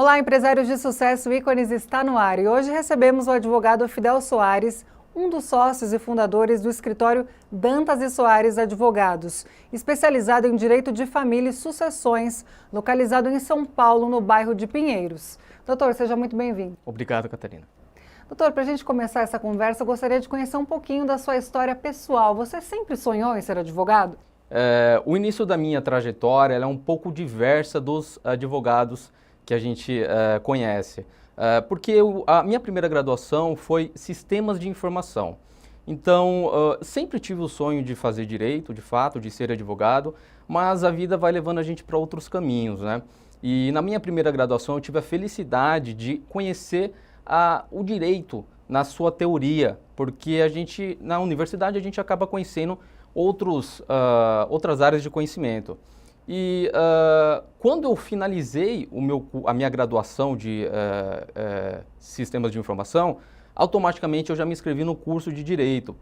Olá, empresários de sucesso, Ícones está no ar e hoje recebemos o advogado Fidel Soares, um dos sócios e fundadores do escritório Dantas e Soares Advogados, especializado em direito de família e sucessões, localizado em São Paulo, no bairro de Pinheiros. Doutor, seja muito bem-vindo. Obrigado, Catarina. Doutor, para a gente começar essa conversa, eu gostaria de conhecer um pouquinho da sua história pessoal. Você sempre sonhou em ser advogado? O início da minha trajetória ela é um pouco diversa dos advogados que a gente conhece, porque a minha primeira graduação foi Sistemas de Informação. Então, sempre tive o sonho de fazer direito, de fato, de ser advogado, mas a vida vai levando a gente para outros caminhos, né? E na minha primeira graduação eu tive a felicidade de conhecer o direito na sua teoria, porque na universidade a gente acaba conhecendo outras áreas de conhecimento. E quando eu finalizei a minha graduação de Sistemas de Informação, automaticamente eu já me inscrevi no curso de Direito,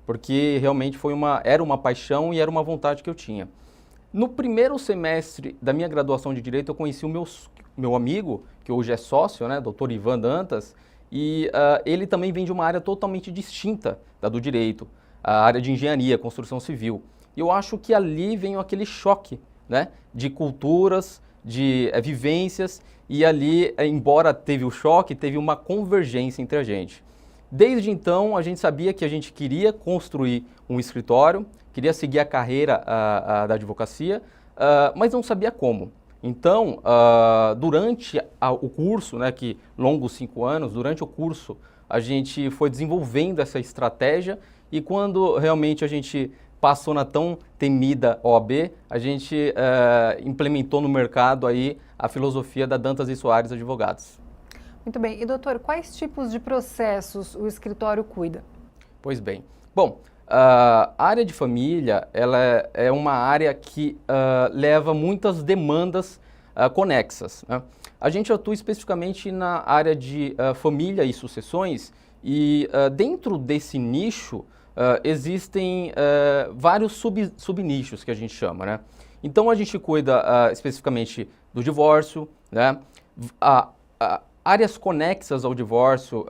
porque realmente era uma paixão e era uma vontade que eu tinha. No primeiro semestre da minha graduação de Direito, eu conheci o meu amigo, que hoje é sócio, né, Dr. Ivan Dantas, e ele também vem de uma área totalmente distinta da do Direito, a área de Engenharia, Construção Civil. E eu acho que ali vem aquele choque, né, de culturas, de vivências, e ali, embora teve o choque, teve uma convergência entre a gente. Desde então, a gente sabia que a gente queria construir um escritório, queria seguir a carreira da advocacia, mas não sabia como. Então, durante o curso, né, que longos 5 anos, durante o curso, a gente foi desenvolvendo essa estratégia e quando realmente a gente passou na tão temida OAB, a gente implementou no mercado aí a filosofia da Dantas e Soares Advogados. Muito bem. E, doutor, quais tipos de processos o escritório cuida? Pois bem. Bom, a área de família ela é uma área que leva muitas demandas conexas, né? A gente atua especificamente na área de família e sucessões e dentro desse nicho existem vários subnichos que a gente chama, né? Então a gente cuida especificamente do divórcio, né? Áreas conexas ao divórcio,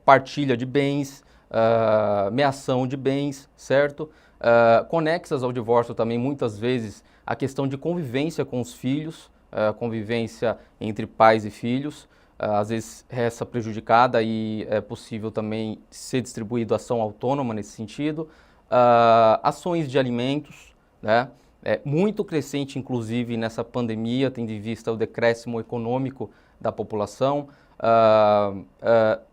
partilha de bens, meação de bens, certo? Conexas ao divórcio também, muitas vezes, a questão de convivência com os filhos, convivência entre pais e filhos, às vezes essa prejudicada e é possível também ser distribuído ação autônoma nesse sentido. Ações de alimentos, né? Muito crescente, inclusive, nessa pandemia, tendo em vista o decréscimo econômico da população.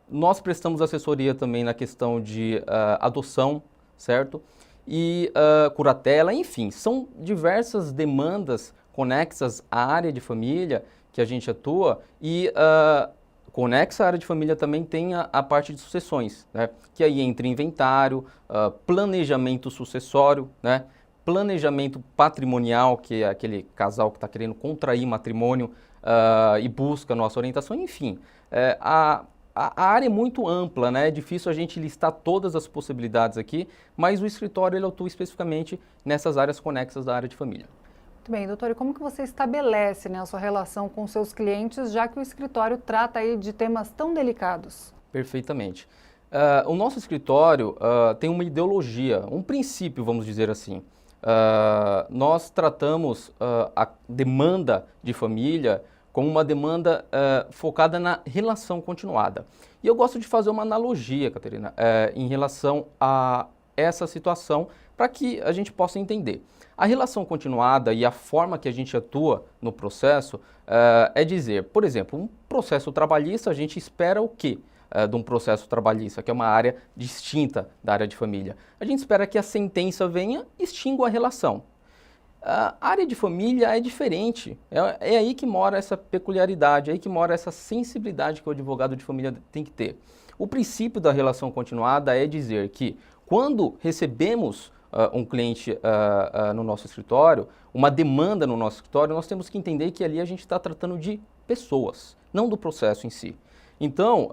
Nós prestamos assessoria também na questão de adoção, certo? E curatela, enfim, são diversas demandas conexas à área de família que a gente atua e conexa à área de família também tem a parte de sucessões, né? Que aí entra inventário, planejamento sucessório, né? Planejamento patrimonial, que é aquele casal que está querendo contrair matrimônio e busca nossa orientação, enfim. A área é muito ampla, né? É difícil a gente listar todas as possibilidades aqui, mas o escritório ele atua especificamente nessas áreas conexas da área de família. Muito bem, doutor, e como que você estabelece, né, a sua relação com seus clientes, já que o escritório trata aí de temas tão delicados? Perfeitamente. O nosso escritório tem uma ideologia, um princípio, vamos dizer assim. Nós tratamos a demanda de família como uma demanda focada na relação continuada. E eu gosto de fazer uma analogia, Catarina, em relação a essa situação, para que a gente possa entender. A relação continuada e a forma que a gente atua no processo é dizer, por exemplo, um processo trabalhista, a gente espera o quê de um processo trabalhista, que é uma área distinta da área de família? A gente espera que a sentença venha e extingua a relação. A área de família é diferente, é aí que mora essa peculiaridade, é aí que mora essa sensibilidade que o advogado de família tem que ter. O princípio da relação continuada é dizer que quando recebemos um cliente no nosso escritório, uma demanda no nosso escritório, nós temos que entender que ali a gente está tratando de pessoas, não do processo em si. Então,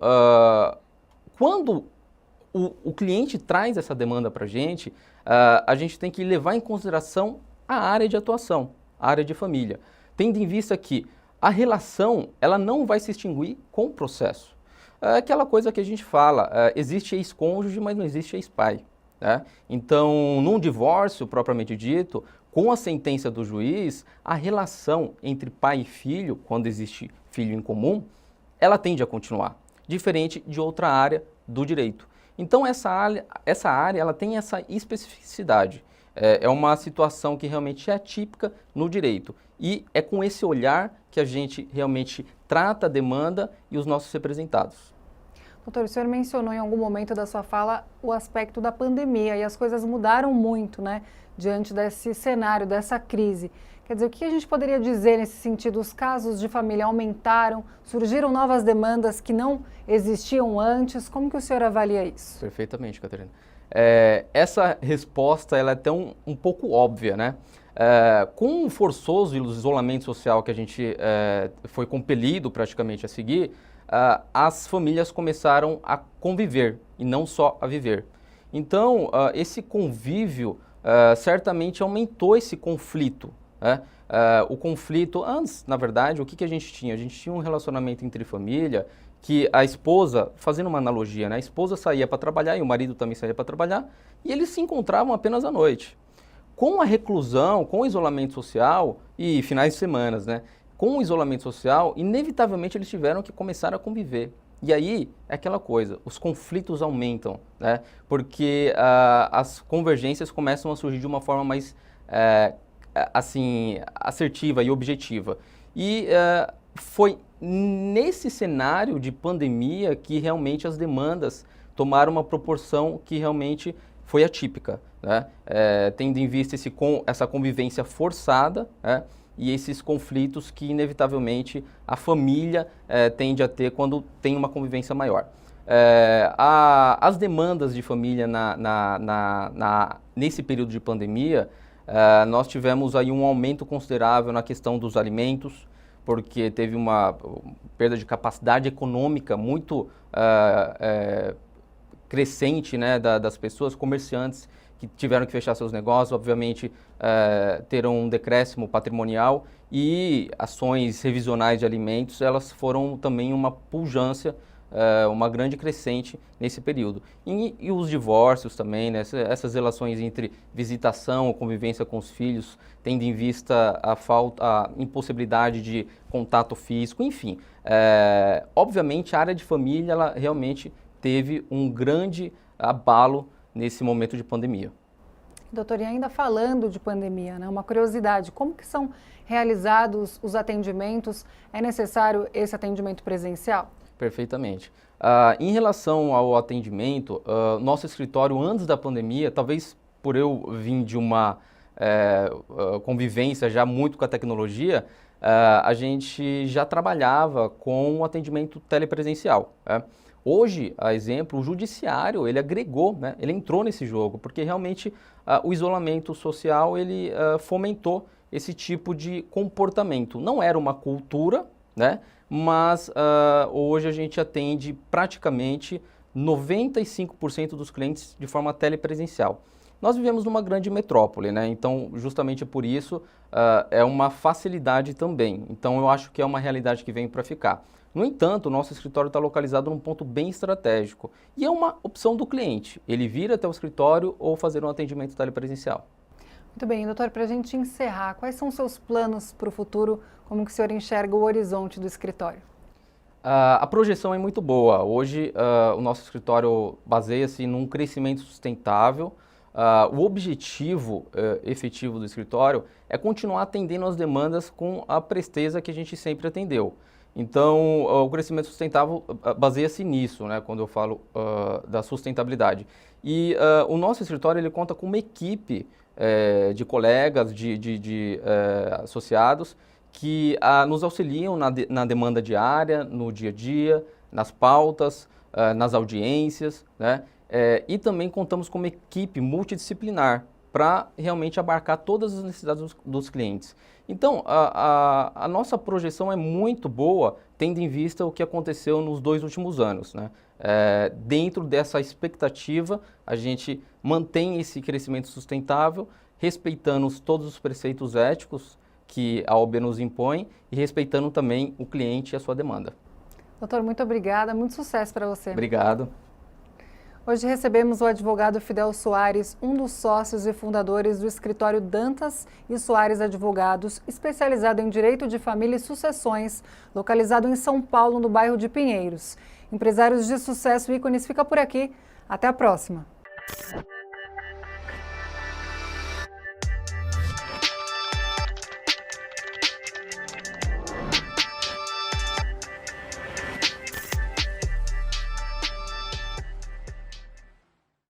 quando o cliente traz essa demanda para a gente tem que levar em consideração a área de atuação, a área de família, tendo em vista que a relação ela não vai se extinguir com o processo. É aquela coisa que a gente fala, existe ex-cônjuge, mas não existe ex-pai. Né? Então, num divórcio propriamente dito, com a sentença do juiz, a relação entre pai e filho, quando existe filho em comum, ela tende a continuar, diferente de outra área do direito. Então, essa área ela tem essa especificidade. É uma situação que realmente é atípica no direito. E é com esse olhar que a gente realmente trata a demanda e os nossos representados. Doutor, o senhor mencionou em algum momento da sua fala o aspecto da pandemia e as coisas mudaram muito, né, diante desse cenário, dessa crise. Quer dizer, o que a gente poderia dizer nesse sentido? Os casos de família aumentaram, surgiram novas demandas que não existiam antes. Como que o senhor avalia isso? Perfeitamente, Catarina. Essa resposta ela é um pouco óbvia, né? Com o forçoso isolamento social que a gente foi compelido praticamente a seguir, as famílias começaram a conviver e não só a viver. Então, esse convívio certamente aumentou esse conflito. Né? O conflito, antes, na verdade, o que a gente tinha? A gente tinha um relacionamento entre família que a esposa, fazendo uma analogia, né? A esposa saía para trabalhar e o marido também saía para trabalhar e eles se encontravam apenas à noite. Com a reclusão, com o isolamento social e finais de semana, né? Com o isolamento social, inevitavelmente eles tiveram que começar a conviver. E aí, é aquela coisa, os conflitos aumentam, né? Porque as convergências começam a surgir de uma forma mais, assim, assertiva e objetiva. E foi nesse cenário de pandemia que realmente as demandas tomaram uma proporção que realmente foi atípica, né? Tendo em vista essa convivência forçada, né? E esses conflitos que, inevitavelmente, a família tende a ter quando tem uma convivência maior. As demandas de família nesse período de pandemia, nós tivemos aí um aumento considerável na questão dos alimentos, porque teve uma perda de capacidade econômica muito crescente, né, das pessoas, comerciantes que tiveram que fechar seus negócios, obviamente terão um decréscimo patrimonial e ações revisionais de alimentos, elas foram também uma pujança, uma grande crescente nesse período. E os divórcios também, né, essas relações entre visitação, convivência com os filhos, tendo em vista a impossibilidade de contato físico, enfim. Obviamente a área de família ela realmente teve um grande abalo nesse momento de pandemia. Doutor, e ainda falando de pandemia, né, uma curiosidade, como que são realizados os atendimentos? É necessário esse atendimento presencial? Perfeitamente. Em relação ao atendimento, nosso escritório antes da pandemia, talvez por eu vir de uma convivência já muito com a tecnologia, a gente já trabalhava com o atendimento telepresencial. Hoje, a exemplo, o judiciário, ele agregou, né, ele entrou nesse jogo, porque realmente o isolamento social, ele fomentou esse tipo de comportamento. Não era uma cultura, né, mas hoje a gente atende praticamente 95% dos clientes de forma telepresencial. Nós vivemos numa grande metrópole, né, então justamente por isso é uma facilidade também. Então eu acho que é uma realidade que vem para ficar. No entanto, o nosso escritório está localizado num ponto bem estratégico e é uma opção do cliente, ele vir até o escritório ou fazer um atendimento telepresencial. Muito bem, doutor, para a gente encerrar, quais são os seus planos para o futuro, como que o senhor enxerga o horizonte do escritório? A projeção é muito boa. Hoje, o nosso escritório baseia-se num crescimento sustentável. O objetivo efetivo do escritório é continuar atendendo as demandas com a presteza que a gente sempre atendeu. Então, o crescimento sustentável baseia-se nisso, né, quando eu falo da sustentabilidade. E o nosso escritório ele conta com uma equipe de colegas, de associados, que nos auxiliam na demanda diária, no dia a dia, nas pautas, nas audiências, né? E também contamos com uma equipe multidisciplinar para realmente abarcar todas as necessidades dos clientes. Então, a nossa projeção é muito boa, tendo em vista o que aconteceu nos 2 últimos anos, né? Dentro dessa expectativa, a gente mantém esse crescimento sustentável, respeitando todos os preceitos éticos que a OAB nos impõe e respeitando também o cliente e a sua demanda. Doutor, muito obrigada, muito sucesso para você. Obrigado. Hoje recebemos o advogado Fidel Soares, um dos sócios e fundadores do escritório Dantas e Soares Advogados, especializado em direito de família e sucessões, localizado em São Paulo, no bairro de Pinheiros. Empresários de sucesso e ícones fica por aqui. Até a próxima.